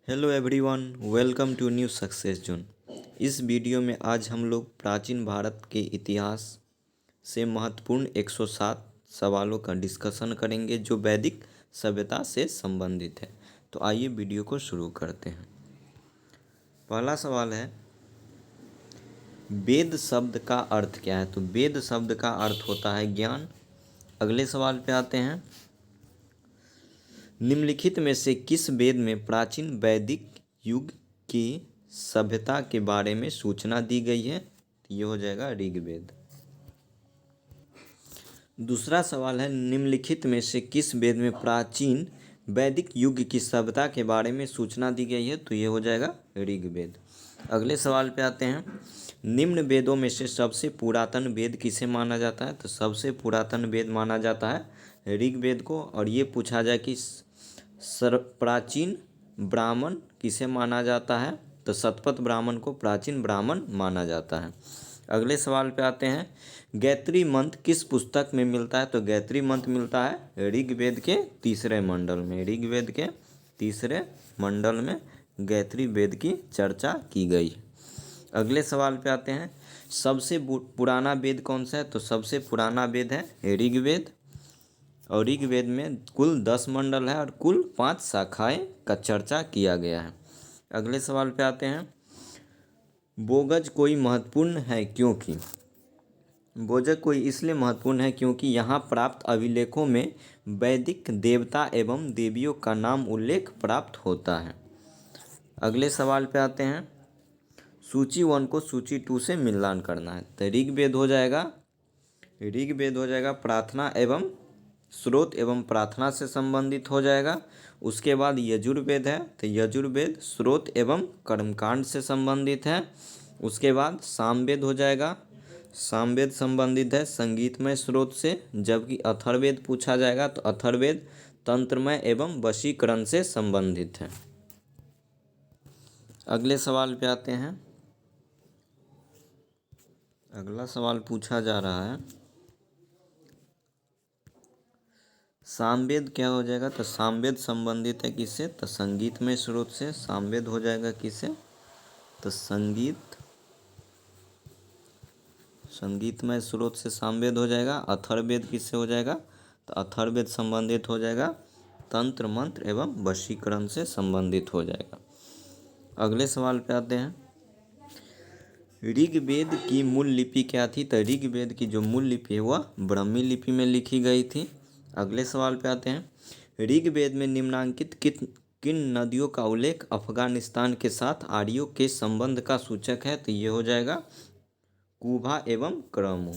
Hello everyone, welcome to new success zone. इस video में आज हम लोग प्राचीन भारत के इतिहास से महत्वपूर्ण 107 सवालों का डिस्कशन करेंगे जो वैदिक सभ्यता से संबंधित है। तो आइए वीडियो को शुरू करते हैं। पहला सवाल है, वेद शब्द का अर्थ क्या है? तो वेद शब्द का अर्थ होता है ज्ञान। अगले सवाल पे आते हैं, निम्नलिखित में से किस वेद में प्राचीन वैदिक युग की सभ्यता के बारे में सूचना दी गई है? ये हो जाएगा ऋग्वेद। दूसरा सवाल है, निम्नलिखित में से किस वेद में प्राचीन वैदिक युग की सभ्यता के बारे में सूचना दी गई है? तो ये हो जाएगा ऋग्वेद। अगले सवाल पे आते हैं, निम्न वेदों में से सबसे पुरातन वेद किसे माना जाता है? तो सबसे पुरातन वेद माना जाता है ऋग्वेद को। और ये पूछा जाए कि प्राचीन ब्राह्मण किसे माना जाता है? तो शतपथ ब्राह्मण को प्राचीन ब्राह्मण माना जाता है। अगले सवाल पे आते हैं, गायत्री मंत्र किस पुस्तक में मिलता है? तो गायत्री मंत्र मिलता है ऋग्वेद के तीसरे मंडल में। ऋग्वेद के तीसरे मंडल में गायत्री वेद की चर्चा की गई। अगले सवाल पे आते हैं, सबसे पुराना वेद कौन सा है? तो सबसे पुराना वेद है ऋग्वेद। और ऋग्वेद में कुल 10 मंडल है और कुल 5 शाखाएं का चर्चा किया गया है। अगले सवाल पे आते हैं, बोगज कोई महत्वपूर्ण है क्योंकि? बोजक कोई इसलिए महत्वपूर्ण है क्योंकि यहाँ प्राप्त अभिलेखों में वैदिक देवता एवं देवियों का नाम उल्लेख प्राप्त होता है। अगले सवाल पे आते हैं, सूची 1 को सूची 2 से मिलान करना है। तो ऋग्वेद हो जाएगा प्रार्थना एवं स्रोत एवं प्रार्थना से संबंधित हो जाएगा। उसके बाद यजुर्वेद है, तो यजुर्वेद स्रोत एवं कर्मकांड से संबंधित है। उसके बाद सामवेद हो जाएगा, सामवेद संबंधित है संगीतमय स्रोत से। जबकि अथर्ववेद पूछा जाएगा तो अथर्ववेद तंत्रमय एवं वशीकरण से संबंधित है। अगले सवाल पे आते हैं, अगला सवाल पूछा जा रहा है, सामवेद क्या हो जाएगा? तो सामवेद संबंधित है किससे? तो संगीतमय स्रोत से। सामवेद हो जाएगा किससे? तो संगीतमय स्रोत से सामवेद हो जाएगा। अथर्ववेद किससे हो जाएगा? तो अथर्ववेद संबंधित हो जाएगा तंत्र मंत्र एवं वशीकरण से संबंधित हो जाएगा। अगले सवाल पे आते हैं, ऋग्वेद की मूल लिपि क्या थी? तो ऋग्वेद की जो मूल लिपि है वह ब्राह्मी लिपि में लिखी गई थी। अगले सवाल पे आते हैं, ऋग्वेद में निम्नांकित किन नदियों का उल्लेख अफगानिस्तान के साथ आर्यों के संबंध का सूचक है? तो ये हो जाएगा कुभा एवं क्रमो।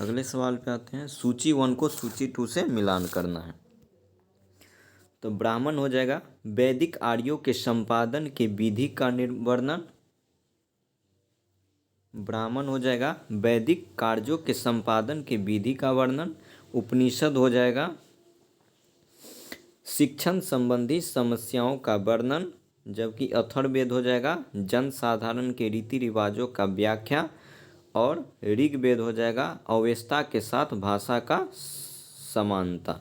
अगले सवाल पे आते हैं, सूची 1 को सूची 2 से मिलान करना है। तो ब्राह्मण हो जाएगा वैदिक आर्यों के संपादन के विधि का वर्णन। ब्राह्मण हो जाएगा वैदिक कार्यों के संपादन के विधि का वर्णन। उपनिषद हो जाएगा शिक्षण संबंधी समस्याओं का वर्णन। जबकि अथर्ववेद हो जाएगा जनसाधारण के रीति रिवाजों का व्याख्या। और ऋग्वेद हो जाएगा अवस्था के साथ भाषा का समानता।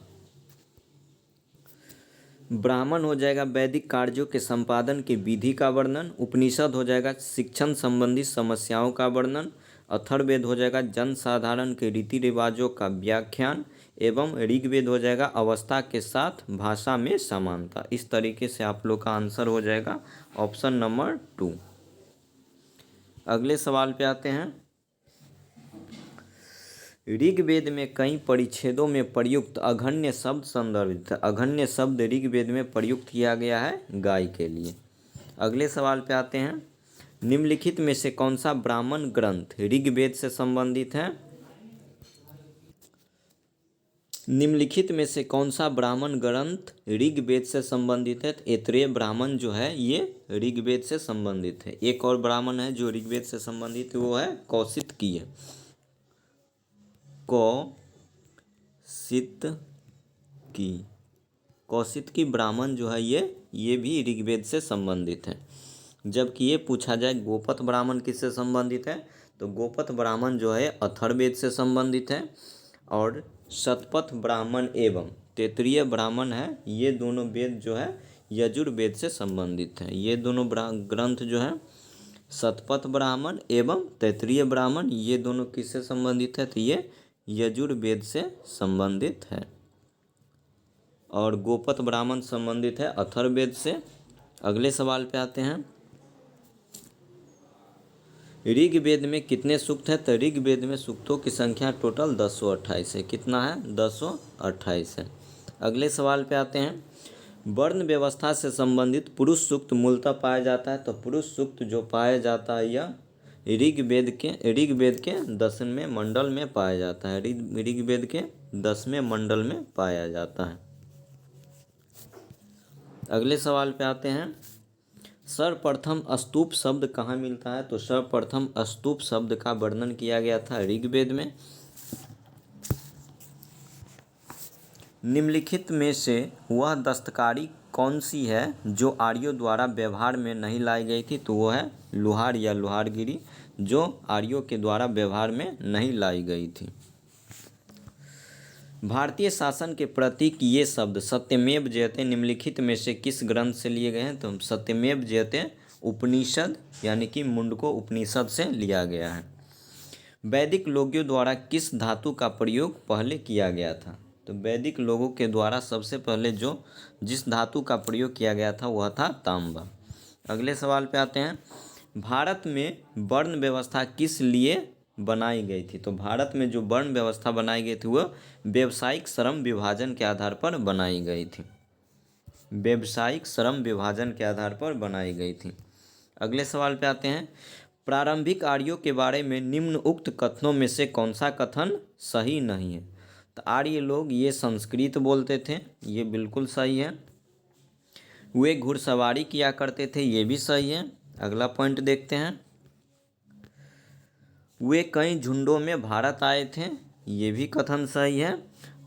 ब्राह्मण हो जाएगा वैदिक कार्यों के संपादन के विधि का वर्णन। उपनिषद हो जाएगा शिक्षण संबंधी समस्याओं का वर्णन। अथर्ववेद हो जाएगा जनसाधारण के रीति रिवाजों का व्याख्यान। एवं ऋग्वेद हो जाएगा अवस्था के साथ भाषा में समानता। इस तरीके से आप लोग का आंसर हो जाएगा ऑप्शन नंबर 2। अगले सवाल पे आते हैं, ऋग्वेद में कई परिच्छेदों में प्रयुक्त अघन्य शब्द संदर्भित है। अघन्य शब्द ऋग्वेद में प्रयुक्त किया गया है गाय के लिए। अगले सवाल पे आते हैं, निम्नलिखित में से कौन सा ब्राह्मण ग्रंथ ऋग्वेद से संबंधित है? निम्नलिखित में से कौन सा ब्राह्मण ग्रंथ ऋग्वेद से संबंधित है? ऐतरेय ब्राह्मण जो है ये ऋग्वेद से संबंधित है। एक और ब्राह्मण है जो ऋग्वेद से संबंधित है, वो है कौशितकी। कौशितकी ब्राह्मण जो है ये भी ऋग्वेद से संबंधित है। जबकि ये पूछा जाए गोपथ ब्राह्मण किससे संबंधित है? तो गोपथ ब्राह्मण जो है अथर्ववेद से संबंधित है। और शतपथ ब्राह्मण एवं तैत्तिरीय ब्राह्मण है, ये दोनों वेद जो है यजुर्वेद से संबंधित है। ये दोनों ग्रंथ जो है शतपथ ब्राह्मण एवं तैत्तिरीय ब्राह्मण, ये दोनों किससे संबंधित है? तो ये यजुर्वेद से संबंधित है। और गोपथ ब्राह्मण संबंधित है अथर्ववेद से। अगले सवाल पे आते हैं। ऋग्वेद में कितने सूक्त है? तो ऋग्वेद में सूक्तों की संख्या टोटल 1028 है। कितना है? 1028 है। अगले सवाल पे आते हैं। वर्ण व्यवस्था से संबंधित पुरुष सूक्त मूलतः पाया जाता है। तो पुरुष सूक्त जो पाया जाता है यह ऋग्वेद के 10वें मंडल में पाया जाता है। ऋग्वेद के 10वें मंडल में पाया जाता है। अगले सवाल पे आते हैं। सर्वप्रथम स्तूप शब्द कहाँ मिलता है? तो सर्वप्रथम स्तूप शब्द का वर्णन किया गया था ऋग्वेद में। निम्नलिखित में से वह दस्तकारी कौन सी है जो आर्यों द्वारा व्यवहार में नहीं लाई गई थी? तो वो है लुहार या लुहारगिरी, जो आर्यों के द्वारा व्यवहार में नहीं लाई गई थी। भारतीय शासन के प्रतीक ये शब्द सत्यमेव जयते निम्नलिखित में से किस ग्रंथ से लिए गए हैं? तो सत्यमेव जयते उपनिषद यानी कि मुंडको उपनिषद से लिया गया है। वैदिक लोगों द्वारा किस धातु का प्रयोग पहले किया गया था? तो वैदिक लोगों के द्वारा सबसे पहले जिस धातु का प्रयोग किया गया था वह था तांबा। अगले सवाल पे आते हैं। भारत में वर्ण व्यवस्था किस लिए बनाई गई थी? तो भारत में जो वर्ण व्यवस्था बनाई गई थी वह व्यावसायिक श्रम विभाजन के आधार पर बनाई गई थी। व्यावसायिक श्रम विभाजन के आधार पर बनाई गई थी। अगले सवाल पे आते हैं। प्रारंभिक आर्यों के बारे में निम्न उक्त कथनों में से कौन सा कथन सही नहीं है? तो आर्य लोग ये संस्कृत बोलते थे, ये बिल्कुल सही है। वे घुड़सवारी किया करते थे, ये भी सही है। अगला पॉइंट देखते हैं। वे कई झुंडों में भारत आए थे, ये भी कथन सही है।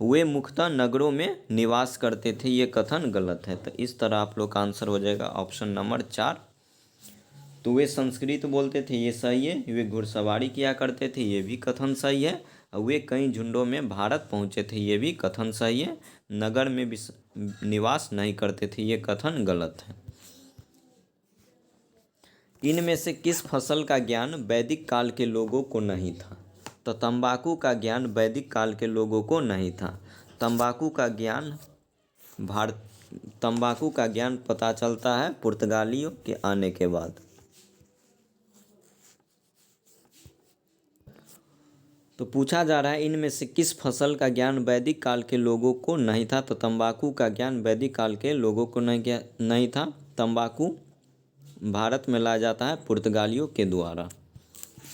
वे मुख्यतः नगरों में निवास करते थे, ये कथन गलत है। तो इस तरह आप लोग का आंसर हो जाएगा ऑप्शन नंबर 4। तो वे संस्कृत बोलते थे, ये सही है। वे घुड़सवारी किया करते थे, ये भी कथन सही है। और वे कई झुंडों में भारत पहुँचे थे, ये भी कथन सही है। नगर में भी निवास नहीं करते थे, ये कथन गलत है। इनमें से किस फसल का ज्ञान वैदिक काल के लोगों को नहीं था? तो तंबाकू का ज्ञान वैदिक काल के लोगों को नहीं था। तंबाकू का ज्ञान पता चलता है पुर्तगालियों के आने के बाद। तो पूछा जा रहा है इनमें से किस फसल का ज्ञान वैदिक काल के लोगों को नहीं था? तो तंबाकू का ज्ञान वैदिक काल के लोगों को नहीं था। तंबाकू भारत में लाया जाता है पुर्तगालियों के द्वारा।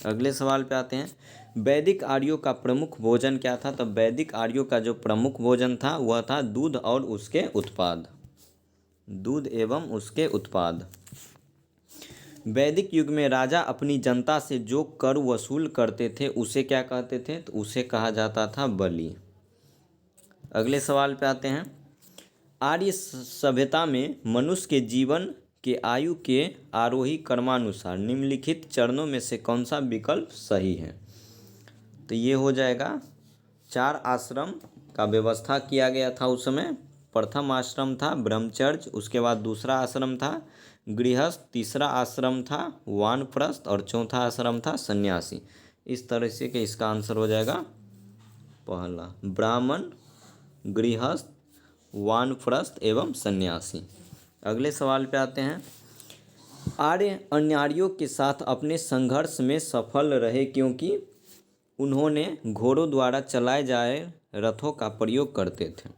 अगले सवाल पे आते हैं। वैदिक आर्यों का प्रमुख भोजन क्या था? तो वैदिक आर्यों का जो प्रमुख भोजन था वह था दूध और उसके उत्पाद, दूध एवं उसके उत्पाद। वैदिक युग में राजा अपनी जनता से जो कर वसूल करते थे उसे क्या कहते थे? तो उसे कहा जाता था बलि। अगले सवाल पे आते हैं। आर्य सभ्यता में मनुष्य के जीवन के आयु के आरोही क्रमानुसार निम्नलिखित चरणों में से कौन सा विकल्प सही है? तो ये हो जाएगा 4 आश्रम का व्यवस्था किया गया था उस समय। प्रथम आश्रम था ब्रह्मचर्य, उसके बाद दूसरा आश्रम था गृहस्थ, तीसरा आश्रम था वानप्रस्थ और चौथा आश्रम था सन्यासी। इस तरह से कि इसका आंसर हो जाएगा पहला ब्राह्मण, गृहस्थ, वानप्रस्थ एवं सन्यासी। अगले सवाल पे आते हैं। आर्य अन्यार्यों के साथ अपने संघर्ष में सफल रहे क्योंकि उन्होंने घोड़ों द्वारा चलाए जाए रथों का प्रयोग करते थे।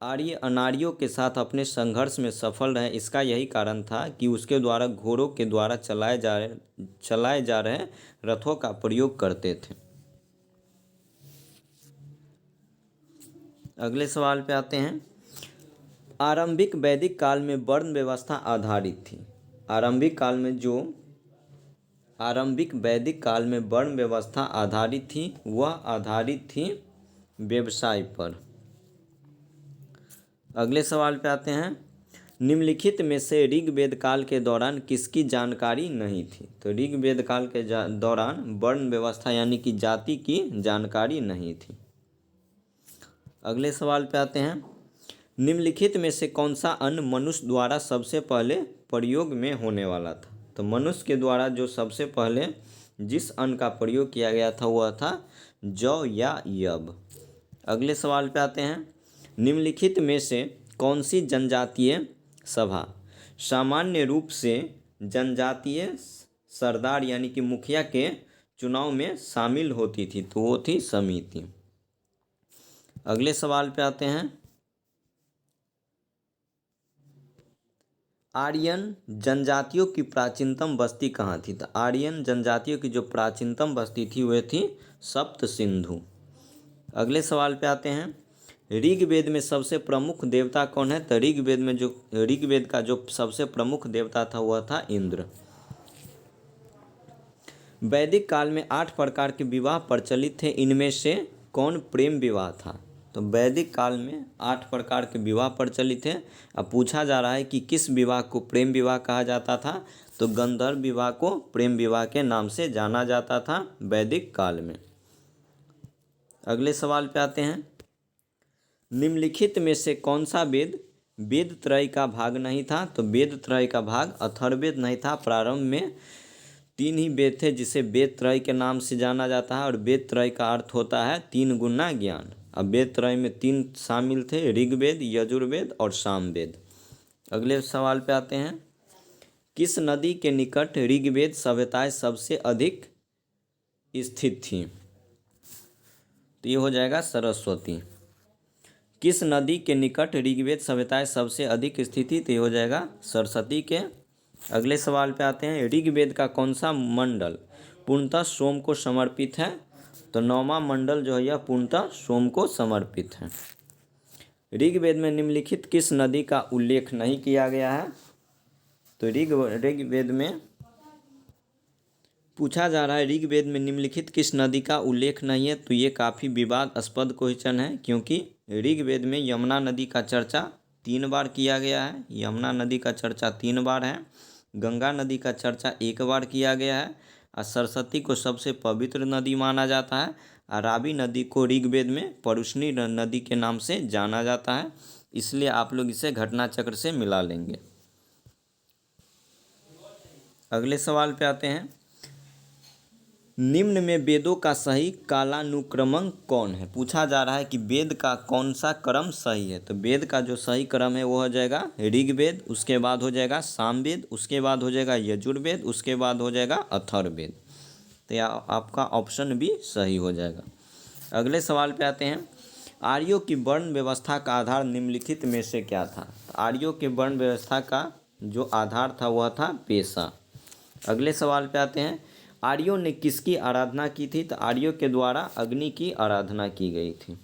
आर्य अनार्यों के साथ अपने संघर्ष में सफल रहे, इसका यही कारण था कि उसके द्वारा घोड़ों के द्वारा चलाए जा रहे रथों का प्रयोग करते थे। अगले सवाल पे आते हैं। आरंभिक वैदिक काल में वर्ण व्यवस्था आधारित थी। आरंभिक वैदिक काल में वर्ण व्यवस्था आधारित थी, वह आधारित थी व्यवसाय पर। अगले सवाल पे आते हैं। निम्नलिखित में से ऋग्वेद काल के दौरान किसकी जानकारी नहीं थी? तो ऋग्वेद काल के दौरान वर्ण व्यवस्था यानी कि जाति की जानकारी नहीं थी। अगले सवाल पे आते हैं। निम्नलिखित में से कौन सा अन्न मनुष्य द्वारा सबसे पहले प्रयोग में होने वाला था? तो मनुष्य के द्वारा जो सबसे पहले जिस अन्न का प्रयोग किया गया था वह था जौ या यब। अगले सवाल पे आते हैं। निम्नलिखित में से कौन सी जनजातीय सभा सामान्य रूप से जनजातीय सरदार यानी कि मुखिया के चुनाव में शामिल होती थी? तो वो थी समिति। अगले सवाल पे आते हैं। आर्यन जनजातियों की प्राचीनतम बस्ती कहाँ थी? तो आर्यन जनजातियों की जो प्राचीनतम बस्ती थी वह थी सप्त सिंधु। अगले सवाल पे आते हैं। ऋग्वेद में सबसे प्रमुख देवता कौन है? तो ऋग्वेद का जो सबसे प्रमुख देवता था वह था इंद्र। वैदिक काल में 8 प्रकार के विवाह प्रचलित थे, इनमें से कौन प्रेम विवाह था? तो वैदिक काल में 8 प्रकार के विवाह प्रचलित थे। अब पूछा जा रहा है कि किस विवाह को प्रेम विवाह कहा जाता था? तो गंधर्व विवाह को प्रेम विवाह के नाम से जाना जाता था वैदिक काल में। अगले सवाल पे आते हैं। निम्नलिखित में से कौन सा वेद वेद त्रय का भाग नहीं था? तो वेद त्रय का भाग अथर्ववेद नहीं था। प्रारंभ में 3 ही वेद थे जिसे वेद त्रय के नाम से जाना जाता है, और वेद त्रय का अर्थ होता है 3 गुना ज्ञान। अब वेद त्रय में 3 शामिल थे, ऋग्वेद, यजुर्वेद और सामवेद। अगले सवाल पे आते हैं। किस नदी के निकट ऋग्वेद सभ्यताएं सबसे अधिक स्थित थी? तो ये हो जाएगा सरस्वती। किस नदी के निकट ऋग्वेद सभ्यताएं सबसे अधिक स्थित थी? तो ये हो जाएगा सरस्वती के। अगले सवाल पे आते हैं। ऋग्वेद का कौन सा मंडल पूर्णतः सोम को समर्पित है? तो 9वां मंडल जो है यह पूर्णतः सोम को समर्पित है। ऋग्वेद में निम्नलिखित किस नदी का उल्लेख नहीं किया गया है? तो ऋग्वेद में पूछा जा रहा है ऋग्वेद में निम्नलिखित किस नदी का उल्लेख नहीं है? तो ये काफ़ी विवादास्पद क्वेश्चन है, क्योंकि ऋग्वेद में यमुना नदी का चर्चा 3 बार किया गया है। यमुना नदी का चर्चा 3 बार है। गंगा नदी का चर्चा 1 बार किया गया है। और सरस्वती को सबसे पवित्र नदी माना जाता है। और रावी नदी को ऋग्वेद में परुष्णी नदी के नाम से जाना जाता है, इसलिए आप लोग इसे घटना चक्र से मिला लेंगे। अगले सवाल पे आते हैं। निम्न में वेदों का सही कालानुक्रम कौन है? पूछा जा रहा है कि वेद का कौन सा क्रम सही है? तो वेद का जो सही क्रम है वो हो जाएगा ऋग्वेद, उसके बाद हो जाएगा सामवेद, उसके बाद हो जाएगा यजुर्वेद, उसके बाद हो जाएगा अथर्ववेद। तो यह आपका ऑप्शन भी सही हो जाएगा। अगले सवाल पे आते हैं। आर्यों की वर्ण व्यवस्था का आधार निम्नलिखित में से क्या था? आर्यों के वर्ण व्यवस्था का जो आधार था वह था पेशा। अगले सवाल पे आते हैं। आर्यों ने किसकी आराधना की थी? तो आर्यों के द्वारा अग्नि की आराधना की गई थी।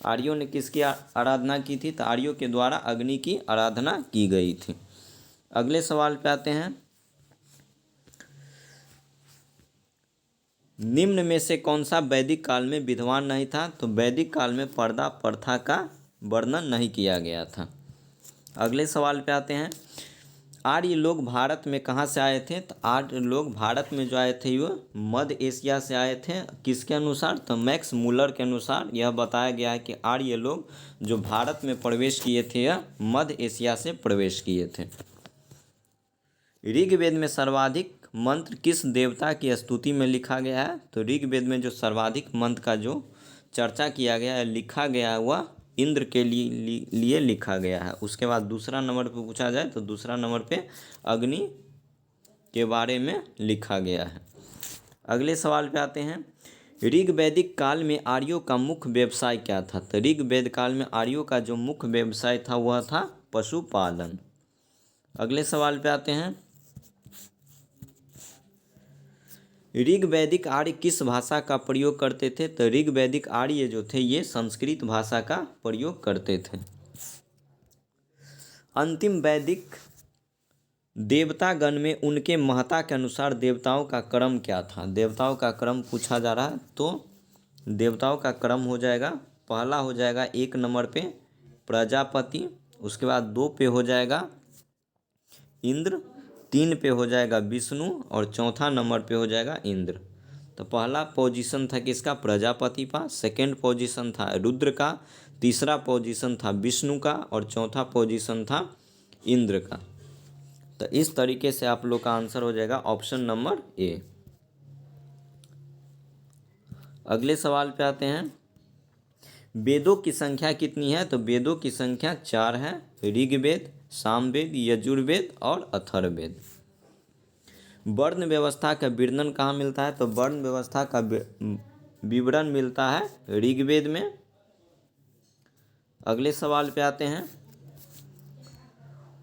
आर्यों ने किसकी आराधना की थी? तो आर्यों के द्वारा अग्नि की आराधना की गई थी। अगले सवाल पे आते हैं। निम्न में से कौन सा वैदिक काल में विद्वान नहीं था? तो वैदिक काल में पर्दा प्रथा का वर्णन नहीं किया गया था। अगले सवाल पे आते हैं। आर्य लोग भारत में कहाँ से आए थे? तो आर्य लोग भारत में जो आए थे वो मध्य एशिया से आए थे। किसके अनुसार? तो मैक्स मुलर के अनुसार यह बताया गया है कि आर्य लोग जो भारत में प्रवेश किए थे यह मध्य एशिया से प्रवेश किए थे। ऋग्वेद में सर्वाधिक मंत्र किस देवता की स्तुति में लिखा गया है? तो ऋग्वेद में जो सर्वाधिक मंत्र का जो चर्चा किया गया है, लिखा गया है, वह इंद्र के लिए लिखा गया है। उसके बाद दूसरा नंबर पे पूछा जाए तो दूसरा नंबर पे अग्नि के बारे में लिखा गया है। अगले सवाल पे आते हैं। ऋग्वैदिक काल में आर्यों का मुख्य व्यवसाय क्या था? तो ऋग्वेद काल में आर्यों का जो मुख्य व्यवसाय था वह था पशुपालन। अगले सवाल पे आते हैं। ऋग्वैदिक आर्य किस भाषा का प्रयोग करते थे? तो ऋग्वैदिक आर्य जो थे ये संस्कृत भाषा का प्रयोग करते थे। अंतिम वैदिक देवतागण में उनके महत्ता के अनुसार देवताओं का क्रम क्या था? देवताओं का क्रम पूछा जा रहा है, तो देवताओं का क्रम हो जाएगा, पहला हो जाएगा 1 नंबर पे प्रजापति, उसके बाद 2 पे हो जाएगा इंद्र, 3 पे हो जाएगा विष्णु और चौथा नंबर पे हो जाएगा इंद्र। तो पहला पोजीशन था किसका? प्रजापति का। सेकंड पोजीशन था रुद्र का। तीसरा पोजीशन था विष्णु का और चौथा पोजीशन था इंद्र का। तो इस तरीके से आप लोग का आंसर हो जाएगा ऑप्शन नंबर ए। अगले सवाल पे आते हैं। वेदों की संख्या कितनी है? तो वेदों की संख्या 4 है। ऋग्वेद, सामवेद, यजुर्वेद और अथर्ववेद। वर्ण व्यवस्था का वर्णन कहाँ मिलता है? तो वर्ण व्यवस्था का विवरण मिलता है ऋग्वेद में। अगले सवाल पे आते हैं।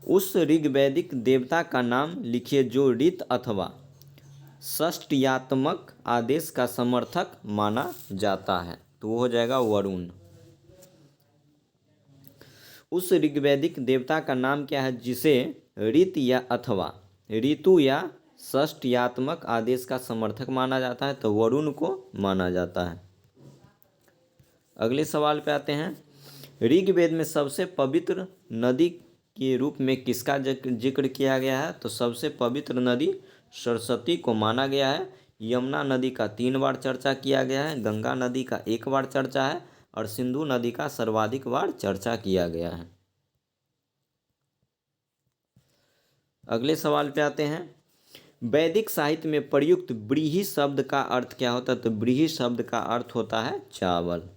उस ऋग्वैदिक देवता का नाम लिखिए जो ऋत अथवा षष्ट्यात्मक आदेश का समर्थक माना जाता है। तो वो हो जाएगा वरुण। उस ऋग्वैदिक देवता का नाम क्या है जिसे ऋत या अथवा ऋतु या षष्ट्यात्मक आदेश का समर्थक माना जाता है? तो वरुण को माना जाता है। अगले सवाल पे आते हैं। ऋग्वेद में सबसे पवित्र नदी के रूप में किसका जिक्र किया गया है? तो सबसे पवित्र नदी सरस्वती को माना गया है। यमुना नदी का 3 बार चर्चा किया गया है, गंगा नदी का 1 बार चर्चा है और सिंधु नदी का सर्वाधिक बार चर्चा किया गया है। अगले सवाल पे आते हैं। वैदिक साहित्य में प्रयुक्त व्रीहि शब्द का अर्थ क्या होता है? तो व्रीहि शब्द का अर्थ होता है चावल।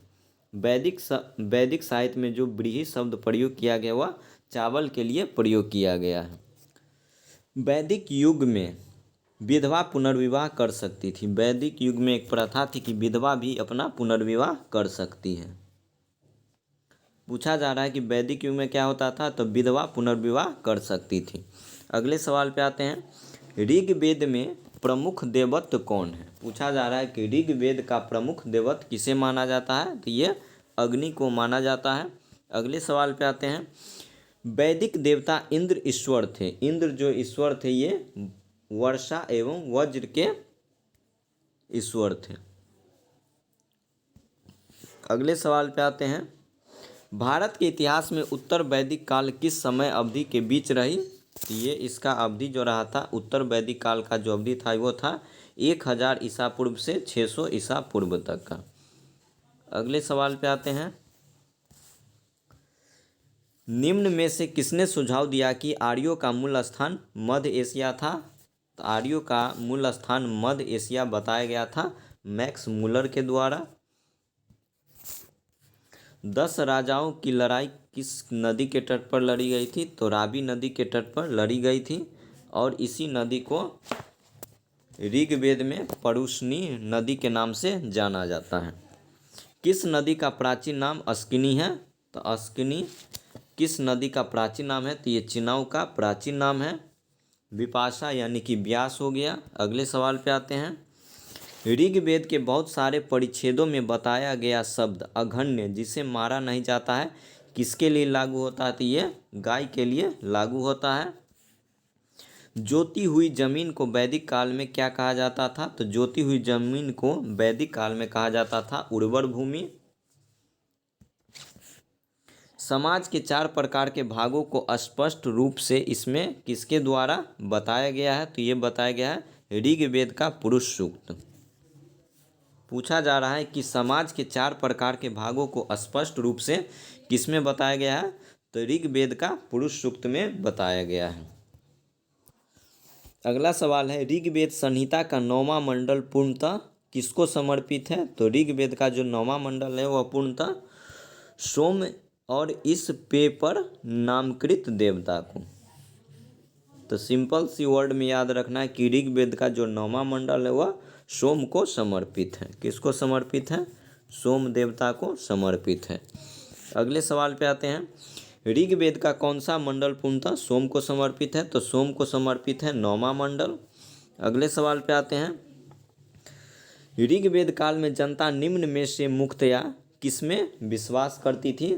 वैदिक साहित्य में जो व्रीहि शब्द प्रयोग किया गया वह चावल के लिए प्रयोग किया गया है। वैदिक युग में विधवा पुनर्विवाह कर सकती थी। वैदिक युग में एक प्रथा थी कि विधवा भी अपना पुनर्विवाह कर सकती है। पूछा जा रहा है कि वैदिक युग में क्या होता था? तो विधवा पुनर्विवाह कर सकती थी। अगले सवाल पे आते हैं। ऋग्वेद में प्रमुख देवत्व कौन है? पूछा जा रहा है कि ऋग्वेद का प्रमुख देवत्व किसे माना जाता है? तो ये अग्नि को माना जाता है। अगले सवाल पे आते हैं। वैदिक देवता इंद्र ईश्वर थे। इंद्र जो ईश्वर थे ये वर्षा एवं वज्र के ईश्वर थे। अगले सवाल पे आते हैं। भारत के इतिहास में उत्तर वैदिक काल किस समय अवधि के बीच रही? तो ये इसका अवधि जो रहा था उत्तर वैदिक काल का जो अवधि था वो था 1000 ईसा पूर्व से 600 ईसा पूर्व तक का। अगले सवाल पे आते हैं। निम्न में से किसने सुझाव दिया कि आर्यों का मूल स्थान मध्य एशिया था? तो आर्यों का मूल स्थान मध्य एशिया बताया गया था मैक्स मूलर के द्वारा। 10 राजाओं की लड़ाई किस नदी के तट पर लड़ी गई थी? तो रावी नदी के तट पर लड़ी गई थी और इसी नदी को ऋग्वेद में परुष्णी नदी के नाम से जाना जाता है। किस नदी का प्राचीन नाम अस्किनी है? तो अस्किनी किस नदी का प्राचीन नाम है? तो ये चिनाव का प्राचीन नाम है। विपाशा यानी कि व्यास हो गया। अगले सवाल पे आते हैं। ऋग्वेद के बहुत सारे परिच्छेदों में बताया गया शब्द अघन्य जिसे मारा नहीं जाता है किसके लिए लागू होता है? तो ये गाय के लिए लागू होता है। जोती हुई जमीन को वैदिक काल में क्या कहा जाता था? तो जोती हुई जमीन को वैदिक काल में कहा जाता था उर्वर भूमि। समाज के 4 प्रकार के भागों को स्पष्ट रूप से इसमें किसके द्वारा बताया गया है? तो ये बताया गया है ऋग्वेद का पुरुष सूक्त। पूछा जा रहा है कि समाज के 4 प्रकार के भागों को स्पष्ट रूप से किसमें बताया गया है? तो ऋग्वेद का पुरुष सूक्त में बताया गया है। अगला सवाल है। ऋग्वेद संहिता का 9वां मंडल पूर्णतः किसको समर्पित है? तो ऋग्वेद का जो 9वां मंडल है वह पूर्णतः सोम और इस पेपर नामकृत देवता को। तो सिंपल सी वर्ड में याद रखना है कि ऋग्वेद का जो 9वां मंडल है वह सोम को समर्पित है। किसको समर्पित है? सोम देवता को समर्पित है। अगले सवाल पे आते हैं। ऋग्वेद का कौन सा मंडल पूर्णतः सोम को समर्पित है? तो सोम को समर्पित है 9वां मंडल। अगले सवाल पे आते हैं। ऋग्वेद काल में जनता निम्न में से मुख्यतया किसमें विश्वास करती थी?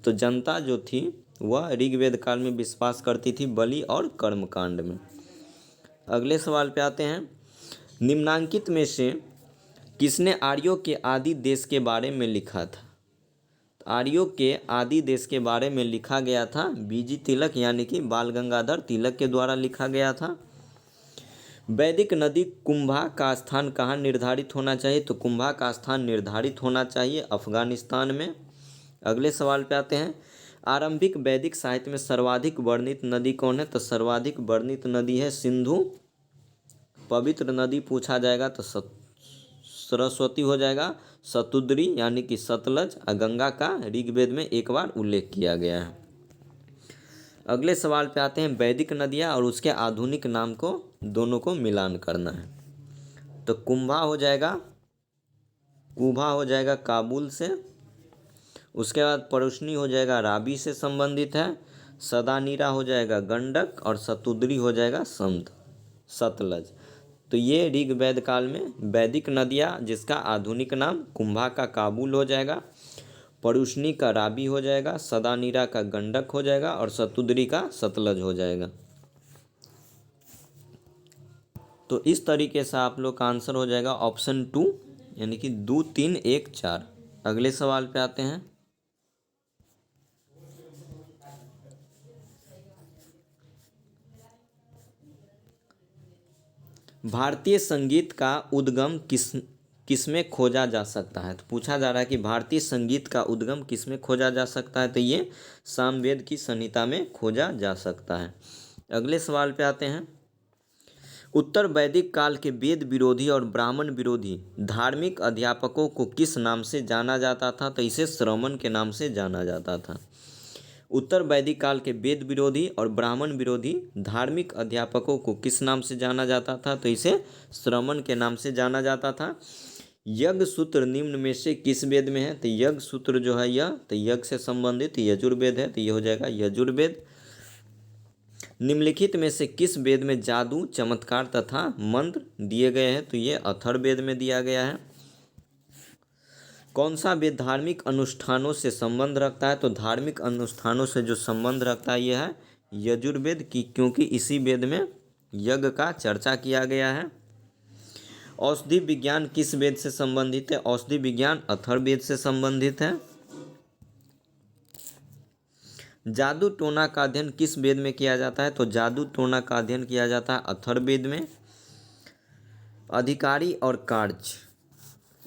तो जनता जो थी वह ऋग्वेद काल में विश्वास करती थी बलि और कर्मकांड में। अगले सवाल पे आते हैं। निम्नांकित में से किसने आर्यों के आदि देश के बारे में लिखा था? आर्यों के आदि देश के बारे में लिखा गया था बीजी तिलक यानी कि बाल गंगाधर तिलक के द्वारा लिखा गया था। वैदिक नदी कुंभा का स्थान कहाँ निर्धारित होना चाहिए? तो कुंभा का स्थान निर्धारित होना चाहिए अफगानिस्तान में। अगले सवाल पे आते हैं। आरंभिक वैदिक साहित्य में सर्वाधिक वर्णित नदी कौन है? तो सर्वाधिक वर्णित नदी है सिंधु। पवित्र नदी पूछा जाएगा तो सरस्वती हो जाएगा। शतुद्री यानी कि सतलज और गंगा का ऋग्वेद में एक बार उल्लेख किया गया है। अगले सवाल पे आते हैं। वैदिक नदियाँ और उसके आधुनिक नाम को दोनों को मिलान करना है। तो कुंभा हो जाएगा, कुभा हो जाएगा काबुल से। उसके बाद परुष्णी हो जाएगा रावी से संबंधित है। सदानीरा हो जाएगा गंडक और शतुद्री हो जाएगा सतलज। तो ये ऋग्वेद काल में वैदिक नदियाँ जिसका आधुनिक नाम कुंभा का काबुल हो जाएगा, परुष्णी का रावी हो जाएगा, सदानीरा का गंडक हो जाएगा और शतुद्री का सतलज हो जाएगा। तो इस तरीके से आप लोग का आंसर हो जाएगा ऑप्शन 2 यानी कि 2 3 1 4। अगले सवाल पे आते हैं। भारतीय संगीत का उद्गम किसमें खोजा जा सकता है? तो पूछा जा रहा है कि भारतीय संगीत का उद्गम किसमें खोजा जा सकता है? तो ये सामवेद की संहिता में खोजा जा सकता है। अगले सवाल पे आते हैं। उत्तर वैदिक काल के वेद विरोधी और ब्राह्मण विरोधी धार्मिक अध्यापकों को किस नाम से जाना जाता था? तो इसे श्रमण के नाम से जाना जाता था। उत्तर वैदिक काल के वेद विरोधी और ब्राह्मण विरोधी धार्मिक अध्यापकों को किस नाम से जाना जाता था? तो इसे श्रमण के नाम से जाना जाता था। यज्ञ सूत्र निम्न में से किस वेद में है? तो यज्ञ सूत्र जो है यह तो यज्ञ से संबंधित यजुर्वेद है, तो ये हो जाएगा यजुर्वेद। निम्नलिखित में से किस वेद में जादू, चमत्कार तथा मंत्र दिए गए हैं? तो ये अथर्ववेद में दिया गया है। कौन सा वेद धार्मिक अनुष्ठानों से संबंध रखता है? तो धार्मिक अनुष्ठानों से जो संबंध रखता है यह है यजुर्वेद की, क्योंकि इसी वेद में यज्ञ का चर्चा किया गया है। औषधि विज्ञान किस वेद से संबंधित है? औषधि विज्ञान अथर्ववेद से संबंधित है। जादू टोना का अध्ययन किस वेद में किया जाता है? तो जादू टोना का अध्ययन किया जाता है अथर्ववेद में। अधिकारी और कार्य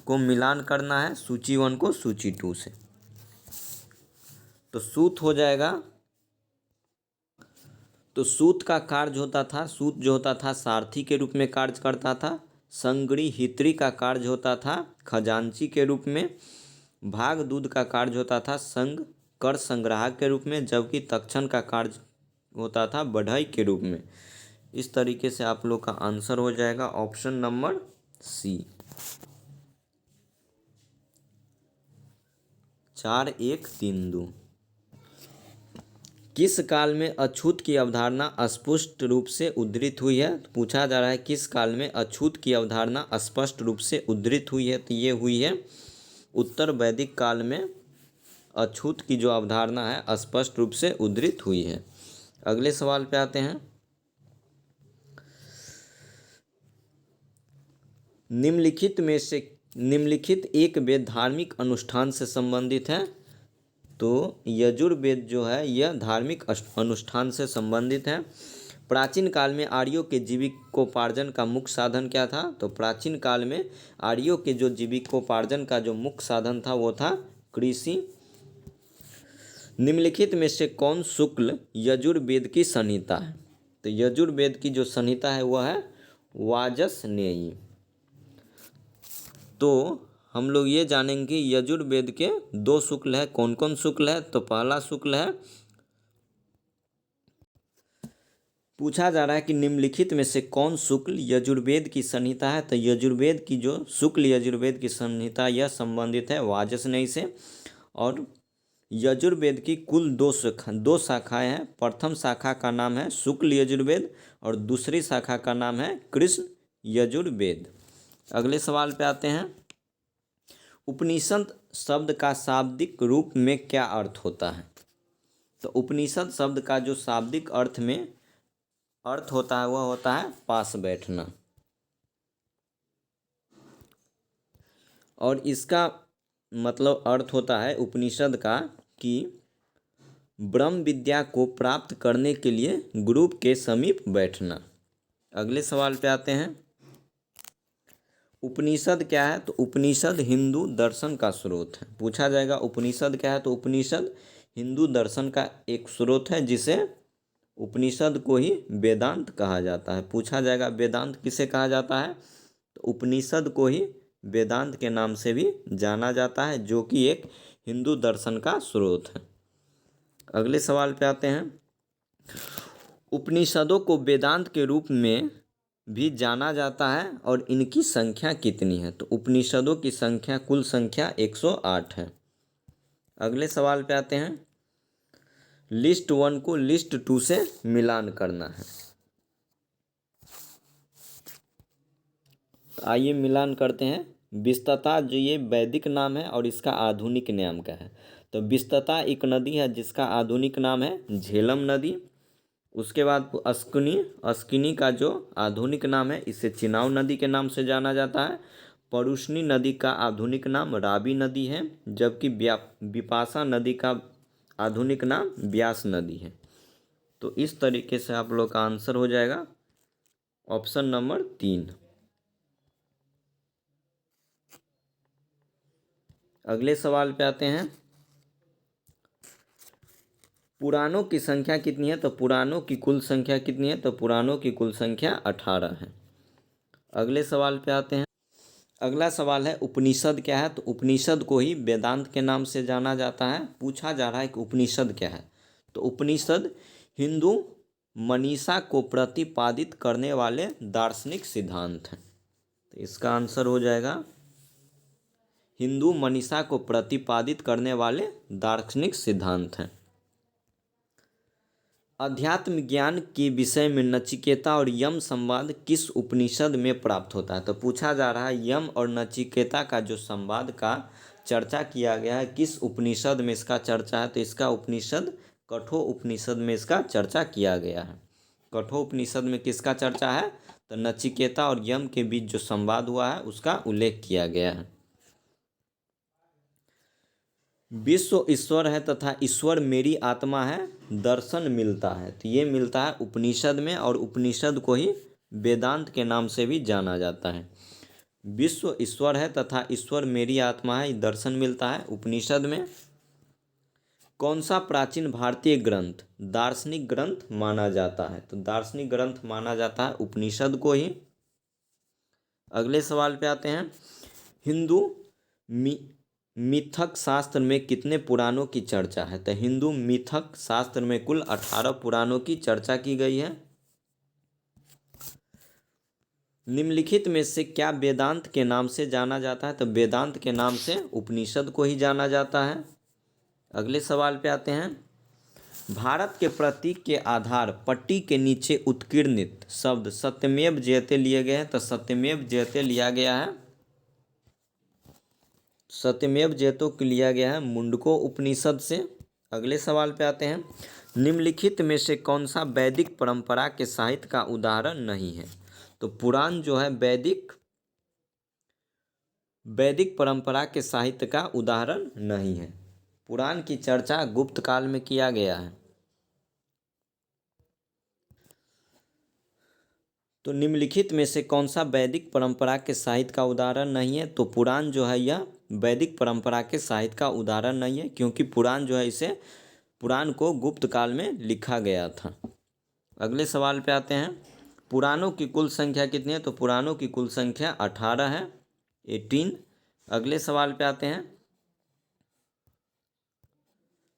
को मिलान करना है सूची 1 को सूची 2 से। तो सूत हो जाएगा। तो सूत का कार्य होता था, सूत जो होता था सारथी के रूप में कार्य करता था। संगड़ी हित्री का कार्य होता था खजांची के रूप में। भाग दूध का कार्य होता था संग कर संग्राहक के रूप में, जबकि तक्षण का कार्य होता था बढ़ई के रूप में। इस तरीके से आप लोग का आंसर हो जाएगा ऑप्शन नंबर सी। 4 1 3 2। किस काल में अछूत की अवधारणा स्पष्ट रूप से उद्धृत हुई है? तो पूछा जा रहा है किस काल में अछूत की अवधारणा स्पष्ट रूप से उद्धृत हुई है? तो ये हुई है उत्तर वैदिक काल में अछूत की जो अवधारणा है स्पष्ट रूप से उद्धृत हुई है। अगले सवाल पे आते हैं। निम्नलिखित एक वेद धार्मिक अनुष्ठान से संबंधित है। तो यजुर्वेद जो है यह धार्मिक अनुष्ठान से संबंधित है। प्राचीन काल में आर्यों के जीविकोपार्जन का मुख्य साधन क्या था? तो प्राचीन काल में आर्यों के जो जीविकोपार्जन का जो मुख्य साधन था वो था कृषि। निम्नलिखित में से कौन शुक्ल यजुर्वेद की संहिता है? तो यजुर्वेद की जो संहिता है वह है वाजसनेयी। तो हम लोग ये जानेंगे यजुर्वेद के 2 शुक्ल है। कौन कौन शुक्ल है? तो पहला शुक्ल है, पूछा जा रहा है कि निम्नलिखित में से कौन शुक्ल यजुर्वेद की संहिता है? तो यजुर्वेद की जो शुक्ल यजुर्वेद की संहिता यह संबंधित है वाजसनेयी से। और यजुर्वेद की कुल 2 शाखाएं हैं। प्रथम शाखा का नाम है शुक्ल यजुर्वेद और दूसरी शाखा का नाम है कृष्ण यजुर्वेद। अगले सवाल पे आते हैं। उपनिषद शब्द का शाब्दिक रूप में क्या अर्थ होता है? तो उपनिषद शब्द का जो शाब्दिक अर्थ में अर्थ होता है वह होता है पास बैठना। और इसका मतलब अर्थ होता है उपनिषद का कि ब्रह्म विद्या को प्राप्त करने के लिए गुरु के समीप बैठना। अगले सवाल पे आते हैं। उपनिषद क्या है? तो उपनिषद हिंदू दर्शन का स्रोत है। पूछा जाएगा उपनिषद क्या है? तो उपनिषद हिंदू दर्शन का एक स्रोत है, जिसे उपनिषद को ही वेदांत कहा जाता है। पूछा जाएगा वेदांत किसे कहा जाता है? तो उपनिषद को ही वेदांत के नाम से भी जाना जाता है, जो कि एक हिंदू दर्शन का स्रोत है। अगले सवाल पे आते हैं। उपनिषदों को वेदांत के रूप में भी जाना जाता है और इनकी संख्या कितनी है? तो उपनिषदों की संख्या, कुल संख्या 108 है। अगले सवाल पे आते हैं। लिस्ट 1 को लिस्ट 2 से मिलान करना है। तो आइए मिलान करते हैं। विस्तता जो ये वैदिक नाम है और इसका आधुनिक नाम क्या है? तो विस्तता एक नदी है जिसका आधुनिक नाम है झेलम नदी। उसके बाद अस्किनी, अस्किनी का जो आधुनिक नाम है इसे चिनाव नदी के नाम से जाना जाता है। परुष्णी नदी का आधुनिक नाम रावी नदी है, जबकि बिपाशा नदी का आधुनिक नाम ब्यास नदी है। तो इस तरीके से आप लोग का आंसर हो जाएगा ऑप्शन नंबर 3। अगले सवाल पे आते हैं। पुराणों की संख्या कितनी है? तो पुराणों की कुल संख्या कितनी है? तो पुराणों की कुल संख्या 18 है। अगले सवाल पे आते हैं। अगला सवाल है उपनिषद क्या है? तो उपनिषद को ही वेदांत के नाम से जाना जाता है। पूछा जा रहा है कि उपनिषद क्या है? तो उपनिषद हिंदू मनीषा को प्रतिपादित करने वाले दार्शनिक सिद्धांत हैं। तो इसका आंसर हो जाएगा हिंदू मनीषा को प्रतिपादित करने वाले दार्शनिक सिद्धांत हैं। अध्यात्म ज्ञान के विषय में नचिकेता और यम संवाद किस उपनिषद में प्राप्त होता है? तो पूछा जा रहा है यम और नचिकेता का जो संवाद का चर्चा किया गया है, किस उपनिषद में इसका चर्चा है? तो इसका उपनिषद कठोर उपनिषद में इसका चर्चा किया गया है। कठोर उपनिषद में किसका चर्चा है? तो नचिकेता और यम के बीच जो संवाद हुआ है उसका उल्लेख किया गया है। विश्व ईश्वर है तथा ईश्वर मेरी आत्मा है, दर्शन मिलता है। तो ये मिलता है उपनिषद में, और उपनिषद को ही वेदांत के नाम से भी जाना जाता है। विश्व ईश्वर है तथा ईश्वर मेरी आत्मा है, दर्शन मिलता है उपनिषद में। कौन सा प्राचीन भारतीय ग्रंथ दार्शनिक ग्रंथ माना जाता है? तो दार्शनिक ग्रंथ माना जाता है उपनिषद को ही। अगले सवाल पे आते हैं। हिंदू मिथक शास्त्र में कितने पुराणों की चर्चा है? तो हिंदू मिथक शास्त्र में कुल 18 पुराणों की चर्चा की गई है। निम्नलिखित में से क्या वेदांत के नाम से जाना जाता है? तो वेदांत के नाम से उपनिषद को ही जाना जाता है। अगले सवाल पे आते हैं। भारत के प्रतीक के आधार पट्टी के नीचे उत्कीर्णित शब्द सत्यमेव जयते लिए गए हैं। तो सत्यमेव जयते लिया गया है, सत्यमेव जयते को लिया गया है मुंडको उपनिषद से। अगले सवाल पे आते हैं। निम्नलिखित में से कौन सा वैदिक परंपरा के साहित्य का उदाहरण नहीं है? तो पुराण जो है वैदिक परंपरा के साहित्य का उदाहरण नहीं है। पुराण की चर्चा गुप्त काल में किया गया है। तो निम्नलिखित में से कौन सा वैदिक परंपरा के साहित्य का उदाहरण नहीं है? तो पुराण जो है यह वैदिक परंपरा के साहित्य का उदाहरण नहीं है, क्योंकि पुराण को गुप्त काल में लिखा गया था। अगले सवाल पे आते हैं। पुराणों की कुल संख्या कितनी है? तो पुराणों की कुल संख्या 18 है, 18। अगले सवाल पे आते हैं।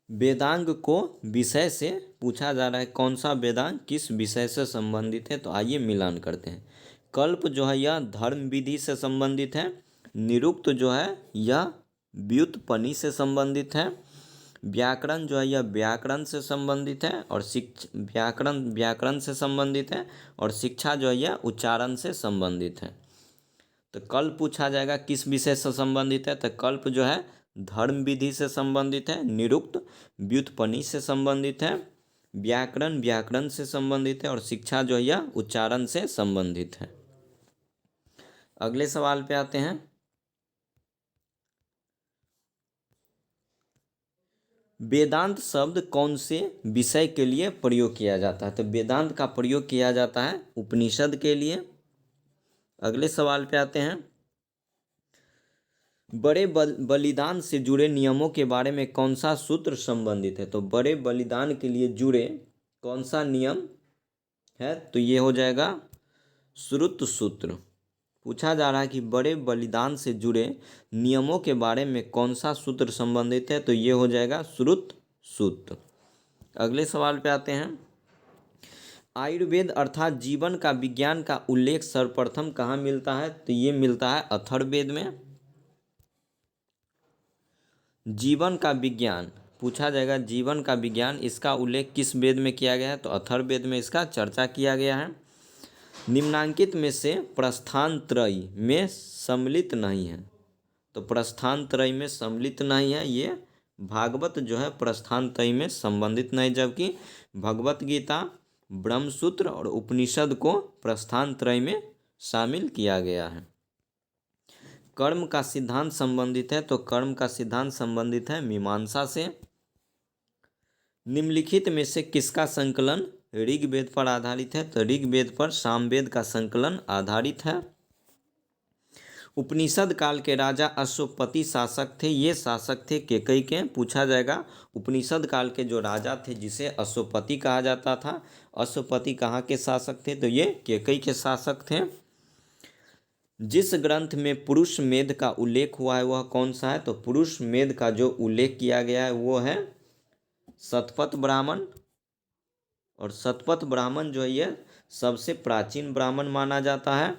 वेदांग को विषय से पूछा जा रहा है, कौन सा वेदांग किस विषय से संबंधित है? तो आइए मिलान करते हैं। कल्प जो है यह धर्म विधि से संबंधित है। निरुक्त जो है यह व्युत्पत्ति से संबंधित है। व्याकरण जो है यह व्याकरण से संबंधित है, और व्याकरण से संबंधित है, और शिक्षा जो है यह उच्चारण से संबंधित है। तो कल्प पूछा जाएगा किस विषय से संबंधित है? तो कल्प जो है धर्म विधि से संबंधित है। निरुक्त व्युत्पत्ति से संबंधित है। व्याकरण से संबंधित है, और शिक्षा जो है यह उच्चारण से संबंधित है। अगले सवाल पे आते हैं। वेदांत शब्द कौन से विषय के लिए प्रयोग किया जाता है? तो वेदांत का प्रयोग किया जाता है उपनिषद के लिए। अगले सवाल पे आते हैं। बड़े बलिदान से जुड़े नियमों के बारे में कौन सा सूत्र संबंधित है? तो बड़े बलिदान के लिए जुड़े कौन सा नियम है? तो ये हो जाएगा श्रुत सूत्र। पूछा जा रहा है कि बड़े बलिदान से जुड़े नियमों के बारे में कौन सा सूत्र संबंधित है? तो ये हो जाएगा श्रुत सूत्र। अगले सवाल पे आते हैं। आयुर्वेद अर्थात जीवन का विज्ञान का उल्लेख सर्वप्रथम कहाँ मिलता है? तो ये मिलता है अथर्ववेद में। जीवन का विज्ञान पूछा जाएगा, जीवन का विज्ञान, इसका उल्लेख किस वेद में किया गया है? तो अथर्ववेद में इसका चर्चा किया गया है। निम्नांकित में से प्रस्थान त्रयी में सम्मिलित नहीं है? तो प्रस्थान त्रयी में सम्मिलित नहीं है, ये भागवत जो है प्रस्थान त्रयी में संबंधित नहीं, जबकि भगवत गीता, ब्रह्मसूत्र और उपनिषद को प्रस्थान त्रयी में शामिल किया गया है। कर्म का सिद्धांत संबंधित है? तो कर्म का सिद्धांत संबंधित है मीमांसा से। निम्नलिखित में से किसका संकलन ऋग्वेद पर आधारित है? तो ऋग्वेद पर सामवेद का संकलन आधारित है। उपनिषद काल के राजा अश्वपति शासक थे, ये शासक थे केकई के। पूछा जाएगा उपनिषद काल के जो राजा थे जिसे अश्वपति कहा जाता था, अश्वपति कहाँ के शासक थे? तो ये केकई के शासक थे। जिस ग्रंथ में पुरुष मेध का उल्लेख हुआ है वह कौन सा है? तो पुरुष मेध का जो उल्लेख किया गया है वो है शतपथ ब्राह्मण। और शतपथ ब्राह्मण जो है ये सबसे प्राचीन ब्राह्मण माना जाता है।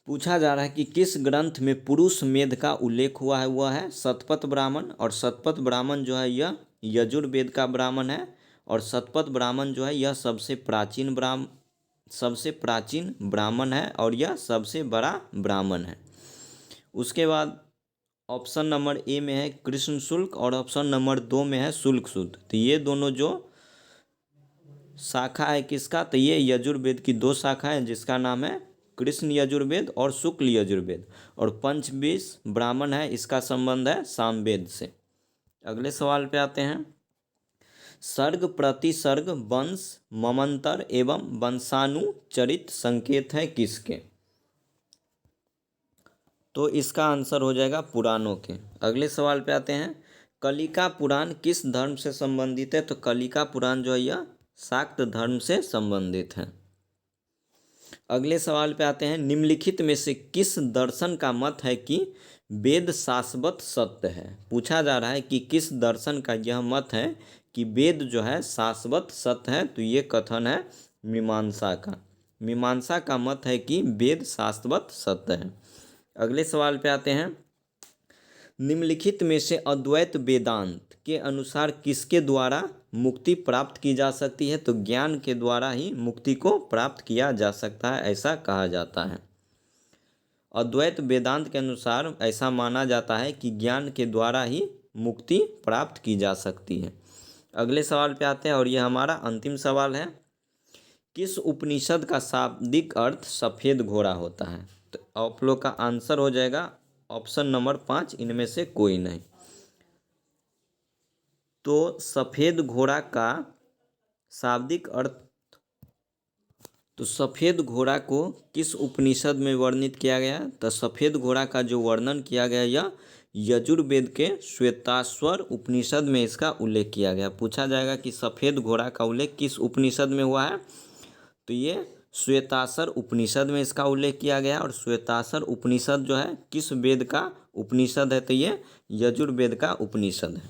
पूछा जा रहा है कि किस ग्रंथ में पुरुष मेध का उल्लेख हुआ है? वह है शतपथ ब्राह्मण। और शतपथ ब्राह्मण जो है यह यजुर्वेद का ब्राह्मण है। और शतपथ ब्राह्मण जो है यह सबसे प्राचीन ब्राह्मण है और यह सबसे बड़ा ब्राह्मण है। उसके बाद ऑप्शन नंबर ए में है कृष्ण शुल्क और ऑप्शन नंबर 2 में है शुल्क शुद्ध। तो ये दोनों जो शाखा है किसका? तो ये यजुर्वेद की 2 शाखा है जिसका नाम है कृष्ण यजुर्वेद और शुक्ल यजुर्वेद। और पंचविंश ब्राह्मण है, इसका संबंध है सामवेद से। अगले सवाल पे आते हैं। सर्ग प्रतिसर्ग वंश ममंतर एवं वंशानुचरित संकेत है किसके? तो इसका आंसर हो जाएगा पुराणों के। अगले सवाल पे आते हैं। कलिका पुराण किस धर्म से संबंधित है? तो कलिका पुराण जो है यह शाक्त धर्म से संबंधित है। अगले सवाल पे आते हैं। निम्नलिखित में से किस दर्शन का मत है कि वेद शाश्वत सत्य है? पूछा जा रहा है कि किस दर्शन का यह मत है कि वेद जो है शाश्वत सत्य है? तो ये कथन है मीमांसा का। मीमांसा का मत है कि वेद शाश्वत सत्य है। अगले सवाल पे आते हैं। निम्नलिखित में से अद्वैत वेदांत के अनुसार किसके द्वारा मुक्ति प्राप्त की जा सकती है? तो ज्ञान के द्वारा ही मुक्ति को प्राप्त किया जा सकता है, ऐसा कहा जाता है। अद्वैत वेदांत के अनुसार ऐसा माना जाता है कि ज्ञान के द्वारा ही मुक्ति प्राप्त की जा सकती है। अगले सवाल पे आते हैं और यह हमारा अंतिम सवाल है। किस उपनिषद का शाब्दिक अर्थ सफ़ेद घोड़ा होता है? तो आप लोग का आंसर हो जाएगा ऑप्शन नंबर 5, इनमें से कोई नहीं। तो सफ़ेद घोड़ा का शाब्दिक अर्थ, तो सफ़ेद घोड़ा को किस उपनिषद में वर्णित किया गया? तो सफ़ेद घोड़ा का जो वर्णन किया गया यह यजुर्वेद के श्वेताश्वर उपनिषद में इसका उल्लेख किया गया। पूछा जाएगा कि सफ़ेद घोड़ा का उल्लेख किस उपनिषद में हुआ है? तो ये श्वेताश्वर उपनिषद में इसका उल्लेख किया गया। और श्वेताश्वर उपनिषद जो है किस वेद का उपनिषद है? तो ये यजुर्वेद का उपनिषद है।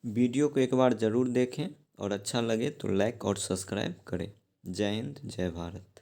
वीडियो को एक बार ज़रूर देखें और अच्छा लगे तो लाइक और सब्सक्राइब करें। जय हिंद, जय भारत।